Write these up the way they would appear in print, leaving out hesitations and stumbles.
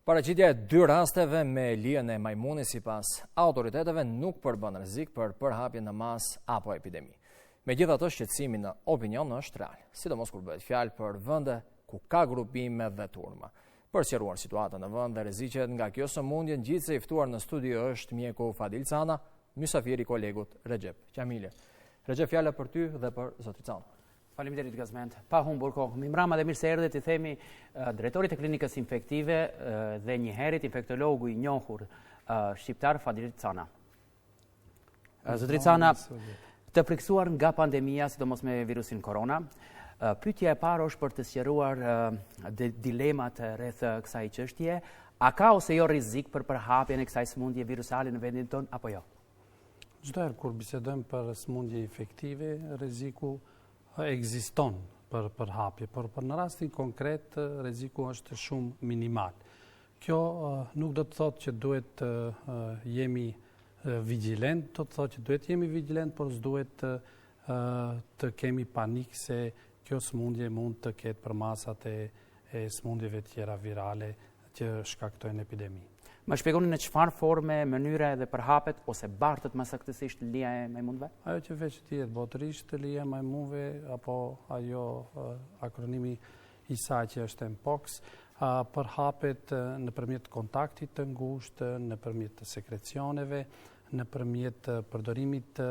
Paraqitja e 2 rasteve me lijen e majmunit sipas autoriteteve nuk përbën rrezik për përhapje në masë apo epidemi. Megjithatë, shqetësimi në opinion është real, sidomos kur bëhet fjalë për vende ku ka grupime dhe turma. Për sqaruar situatën në vend dhe rreziqet nga kjo sëmundje, ngjitse i ftuar në studio është mjeku Fadil Cana, mysafiri kolegut Recep Qamile. Recep, fjala për ty dhe për zotrin Cana. Faleminderit Gazment. Pa humbur kohë. Mimrama dhe mirë se erdhët, i themi drejtorit e klinikës infektive dhe njëherët infektologu i njohur shqiptar Fadil Cana. Zotri Cana, të friksuar nga pandemia, sidomos me virusin korona, pyetja e parë është për të sqaruar dilemat rreth kësaj çështje. A ka ose jo rrezik për përhapjen e kësaj sëmundje virusale në vendin tonë apo jo? Çdo herë kur bisedojmë për sëmundje infektive, rreziku ekziston për përhapje, por në rastin konkret rreziku është shumë minimal. Kjo nuk do të thotë që duhet jemi vigjilent, do të thotë që duhet jemi vigjilent, por s'duhet të kemi panik se kjo sëmundje mund të ketë përmasat e sëmundjeve tjera virale që shkaktojnë epidemi. Më shpjegoni në çfarë forme, mënyre dhe përhapet ose bartët më saktësisht lija e majmunëve? Ajo që veç tjetë botërisht lija e majmunëve, apo ajo akronimi i saj që është Mpox, përhapet nëpërmjet kontaktit të ngushtë, nëpërmjet sekrecioneve, nëpërmjet përdorimit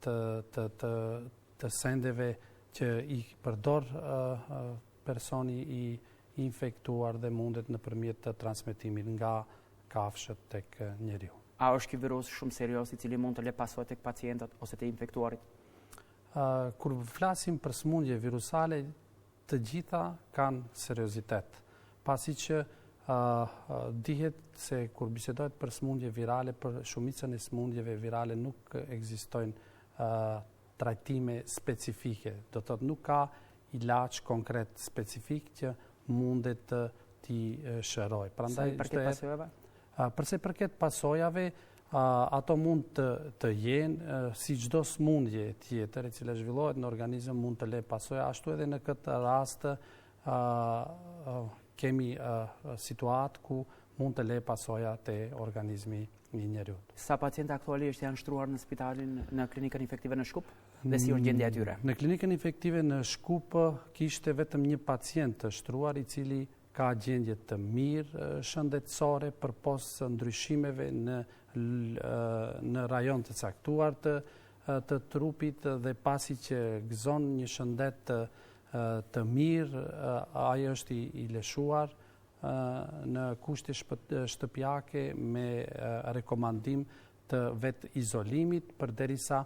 të sendeve që i përdor personi i infektuar dhe mundet nëpërmjet të transmetimit nga kafshët tek njeriu. A është ky virus shumë serioz i cili mund të lë pasojë tek pacientët ose të infektuarit? Kur flasim për sëmundje virusale, të gjitha kanë seriozitet, pasi që dihet se kur bisedohet për sëmundje virale, për shumicën e sëmundjeve virale nuk ekzistojnë trajtime specifike, do të thotë nuk ka ilaç konkret specifik që mundet t'i shëroj. Përse përket pasojave, ato mund të jenë si çdo sëmundje tjetër e cila zhvillohet në organizëm mund të lë pasoja, ashtu edhe në këtë rast kemi situatë ku mund të lë pasoja te organizmi i njeriut. Sa pacientë aktualisht janë shtruar në spitalin në klinikën infektive në Shkup? Dhe si është gjendja e tyre? Në klinikën infektive në Shkup kishte vetëm një pacient të shtruar i cili ka gjendje të mirë shëndetësore përpos ndryshimeve në rajon të caktuar të trupit dhe pasi që gëzon një shëndet të mirë, ai është i lëshuar në kushte shtëpiake me rekomandim të vetë izolimit përderisa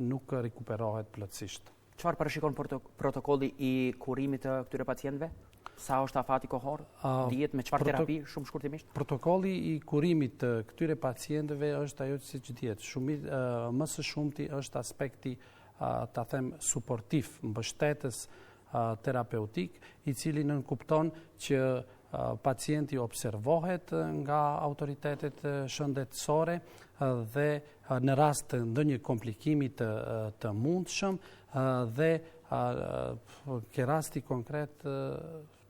nuk rikuperohet plotësisht. Çfarë parashikon protokolli i kurimit të këtyre pacientëve? Sa është afati kohor? Dihet me çfarë terapi shumë shkurtimisht? Protokolli i kurimit të këtyre pacientëve është ajo siç dihet. Më së shumti është aspekti ta them suportiv, mbështetës terapeutik, i cili nënkupton që pacienti observohet nga autoritetet shëndetësore dhe në rast të ndonjë komplikimi të mundshëm dhe ke rasti konkret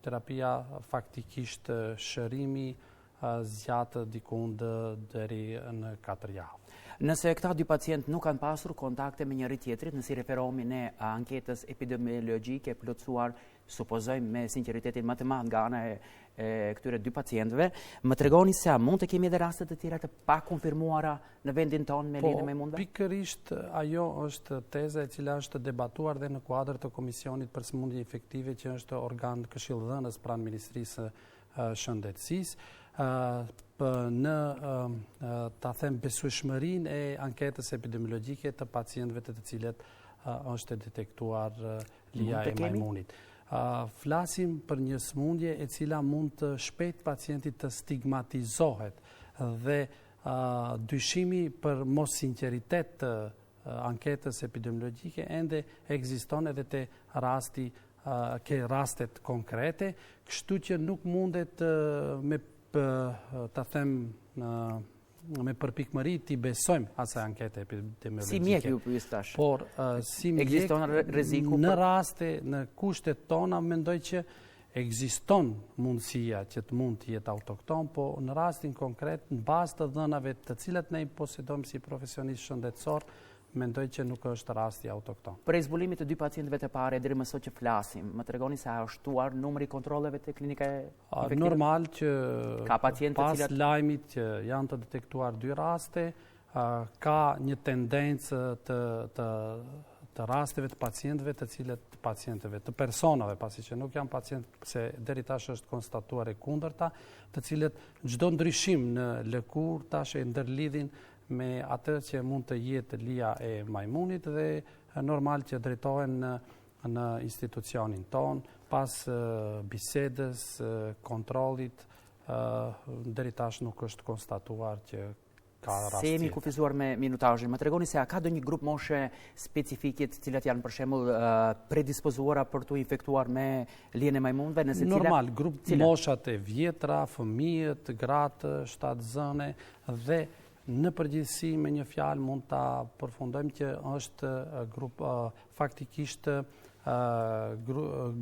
terapia faktikisht shërimi zgjatë dikund deri në 4 javë. Nëse këta dy pacientë nuk kanë pasur kontakte me njëri tjetrit, nëse referohemi ne anketës epidemiologjike plotësuar, supozojmë me sinqeritetin më të madh nga ana e këtyre dy pacientëve, më tregoni se a mund të kemi edhe raste të tjera të pakonfirmuara në vendin tonë me lijen e majmunëve? Pikërisht ajo është teza e cila është debatuar dhe në kuadër të Komisionit për sëmundje infektive, që është organ këshillëdhënës pranë Ministrisë Shëndetësisë. Në ta them besueshmërinë e anketës epidemiologjike të pacientëve të cilët është detektuar lija e majmunit. Flasim për një sëmundje e cila mund të shpejt pacientit të stigmatizohet dhe dyshimi për mos sinqeritet të anketës epidemiologjike ende ekziston edhe te ke rastet konkrete, kështu që nuk mundet ta them me përpikmëri t'i besojmë asaj ankete epidemiologjike. Si mjek ju pyes tash. Por si mjek ekziston rreziku në raste, në kushtet tona, mendoj që ekziston mundësia që të mund të jetë autokton, po në rastin konkret, në bazë të dhënave të cilat ne i posedojmë si profesionist shëndetësor, mendoj që nuk është rasti autokton. Për zbulimit të dy pacientëve të pare deri më sot që flasim, më tregoni se a është shtuar numri i kontrolleve te klinika infektive? Normal që pas cilat... lajmit që janë të detektuar 2 raste, ka një tendencë të rasteve të pacientëve, të personave, pasi që nuk janë pacientë, se deri tash është konstatuar e kundërta, të cilët çdo ndryshim në lëkurë tash e ndërlidhin me atë që mund të jetë lija e majmunit dhe normal që drejtohen në institucionin ton, pas bisedës, kontrollit, deri tash nuk është konstatuar që se jemi kufizuar me minutazhin. Më tregoni se a ka ndonjë grup moshe specifike të cilat janë për shembull predispozuara për të infektuar me lijen e majmunëve, nëse normal, grup moshat e vjetra, fëmijët, gratë, shtatzëne dhe në përgjithësi me një fjalë mund ta përfundojmë që është grup faktikisht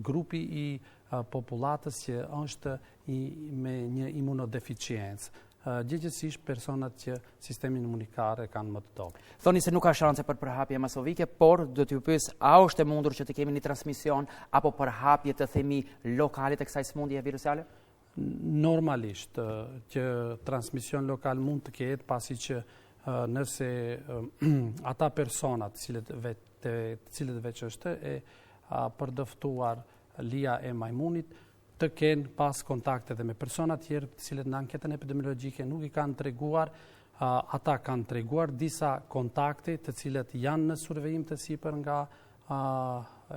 grupi i popullatës që është me një imunodeficiencë. Gjithsesi personat që sistemin imunitar e kanë më të dobët. Thoni se nuk ka shanse për përhapje masovike, por do t'ju pyes, a është e mundur që të kemi një transmision apo përhapje të themi lokale të kësaj sëmundje virusiale? Normalisht që transmision lokal mund të ketë, pasi që nëse ata personat cilët veç është e përdoftuar lija e majmunit, të kenë pas kontakte dhe me persona tjerë të cilët në anketën epidemiologjike nuk i kanë treguar, ata kanë treguar disa kontakte të cilët janë në survejim të sipër nga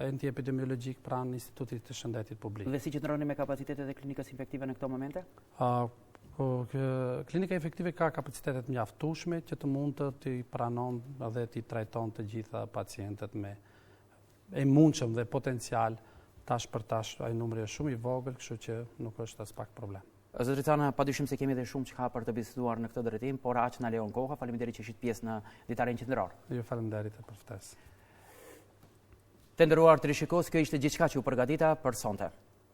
enti epidemiologjik pranë Institutit të Shëndetit Publik. Dhe si qëndroni me kapacitetet e klinikës infektive në këto momente? Klinika infektive ka kapacitetet mjaftueshme që të mund të pranon dhe të trajton të gjitha pacientët me e mundshëm dhe potencial. Tash për tash ai numri është shumë i vogël, kështu që nuk është as pak problem. Zotri Cana, padyshim se kemi edhe shumë çka për të biseduar në këtë drejtim, por aq na lejon koha. Faleminderit që ishit pjesë në ditaren qendror. Ju faleminderit për ftesë. Të nderuar të rishikos, kjo ishte gjithçka që u përgatita për sonte.